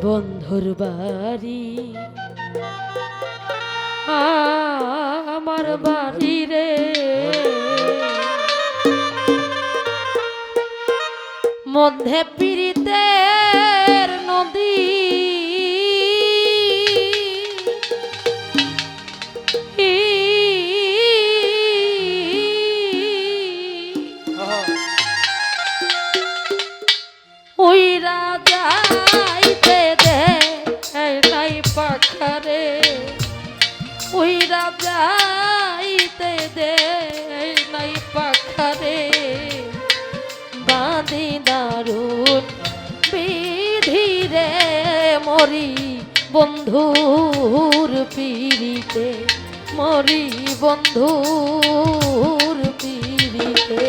বন্ধুর বাড়ি আমার বাড়ি রে, মধ্যে পীড়িতের নদী, উইরা যাইতে দে নাই পাখারে, উইরা যাইতে দে নাই পাখারে, বাঁধি দারুণ বিধি রে, মরি বন্ধুর পীড়িতে, মরি বন্ধুর পীড়িতে।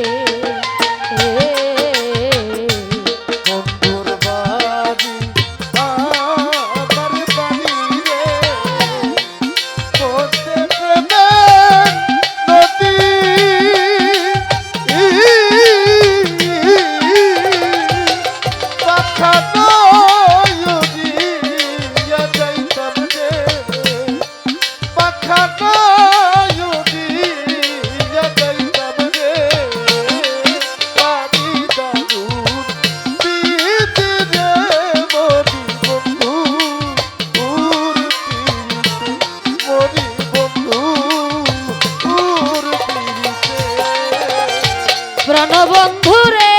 প্রাণবন্ধু রে,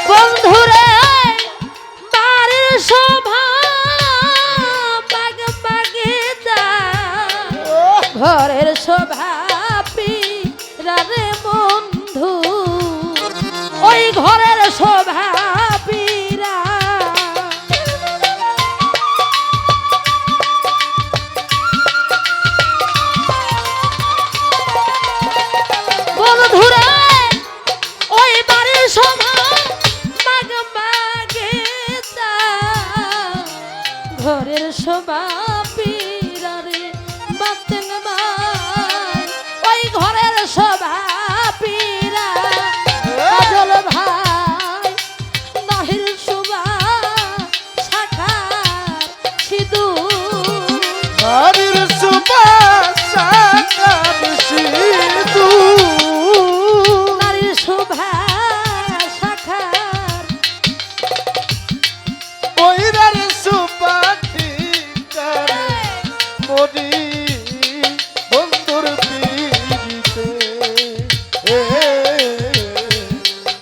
বন্ধুরে বাড়ির শোভা বাগ বাগিচা, ঘরের শোভা পীরা রে বন্ধু, ওই ঘরের শোভা পীরা, বন্ধুরে ওই বাড়ির শোভা বাগ বাগিচা, ঘরের শোভা পীরা রে বাতেন মাই, ওই ঘরের শোভা পীরা কাজল ভাই, নাহির শোভা শাখার সিঁদুর, নারীর শোভা শাখার সিঁদুর, নারীর শোভা শাখার, ময়ূরের শোভা ঠিকারে, মরি বন্ধুর পীড়িতে।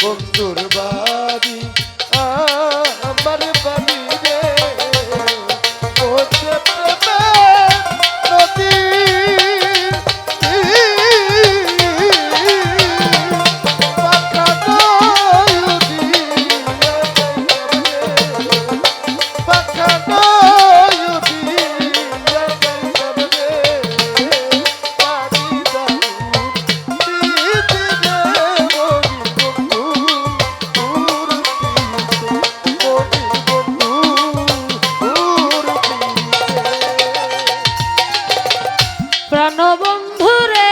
বন্ধুর বাড়ি আমার বাড়ি রে, মধ্যে প্রেমের নদী, পাখা নয়ুদি পাখা নয়ুদি যাইতাম রে, বাড়ি দারুণ দিতে রে, মরি বন্ধুর পীড়িতে, মরি বন্ধুর পীড়িতে। প্রাণবন্ধু রে,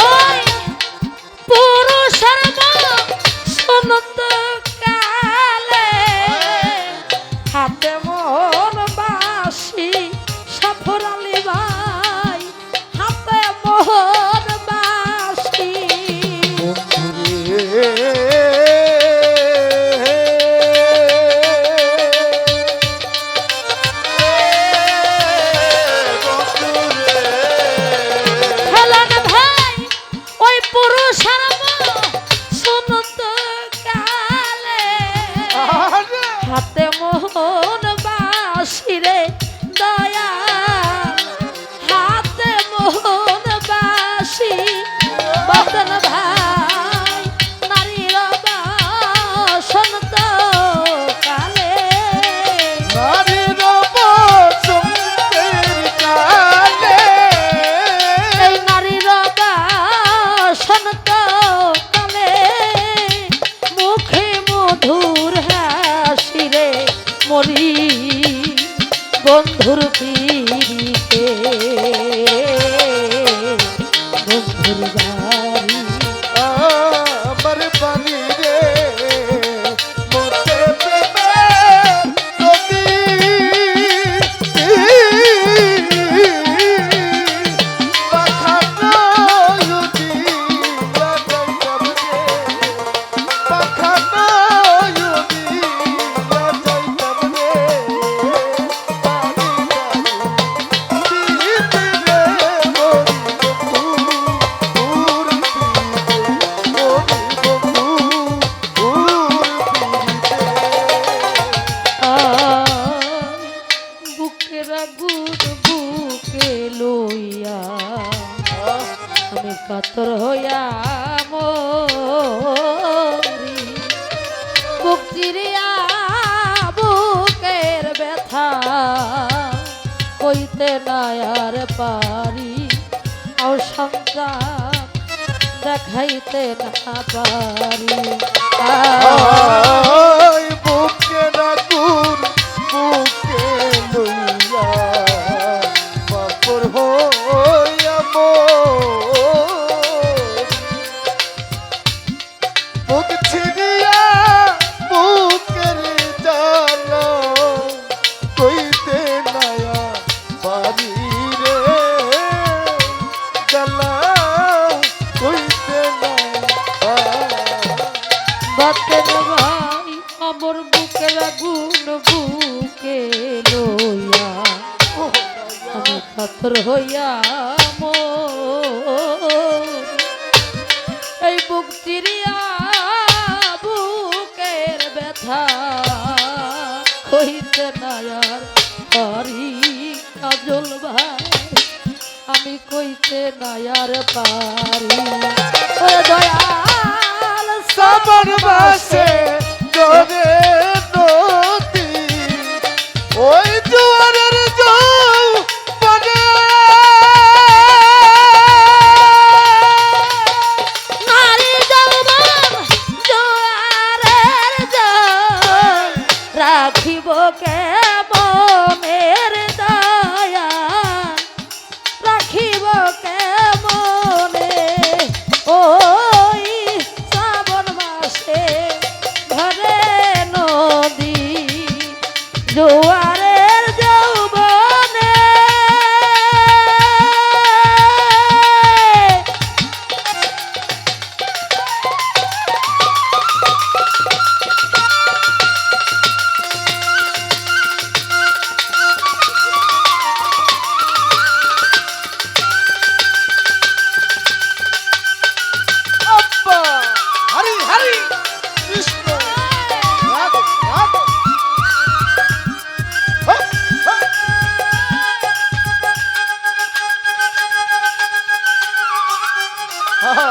ওই পুরুষের সনত কালে, হাতে মোহন বাসি সফর আলী ভাই, হাতে মোহন বাসি, বন্ধুরে পারি ও সন্তান দেখাইতে না পারি ওই বুকে রাখুন বুকে লইয়া বাপর হইয়া বুক ছিড়িয়া বুকের জ্বালা কইতে নায়া পারি রে জ্বালা কইতে নায়া বাতেন ভাই আমার বুকের আগুন বুকে লইয়া আমি পাথর হইয়া এই বুক চিরিয়া বুকের ব্যথা কইতে না আর পারি কাজল ভাই আমি কইতে না আর পারি ও দয়াল সাবর বাসে জোরে নদী ওই জোয়ারের জল পানে নারী যৌবন জোয়ারের জল রাখিব কেমনের দয়া রাখিব কেমনে ওই শ্রাবণ মাসে ঘরে নদী জোয়ারের যৌবনে আব্বা হরি হরি কৃষ্ণ রাধে রাধে হা, হা। হা, হা।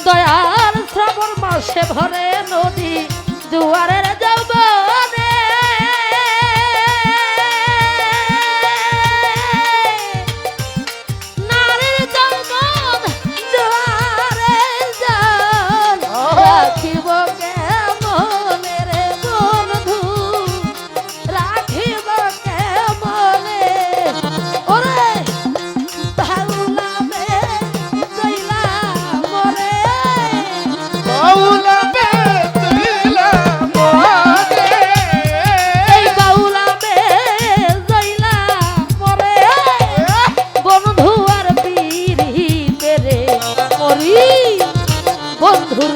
দয়াল শ্রাবণ মাসে ভরে নদী দুয়ারের যৌবনে নারীর যৌবন দুয়ারের জল রাখিব কেমনে রে বন্ধু রাখিব কেমনে ওরে ভাউলামে জইলা মরে বাউলা বেতিলা মরে এই বাউলামে জইলা মরে বন্ধু আর পীরি পেরে মরি বন্ধুর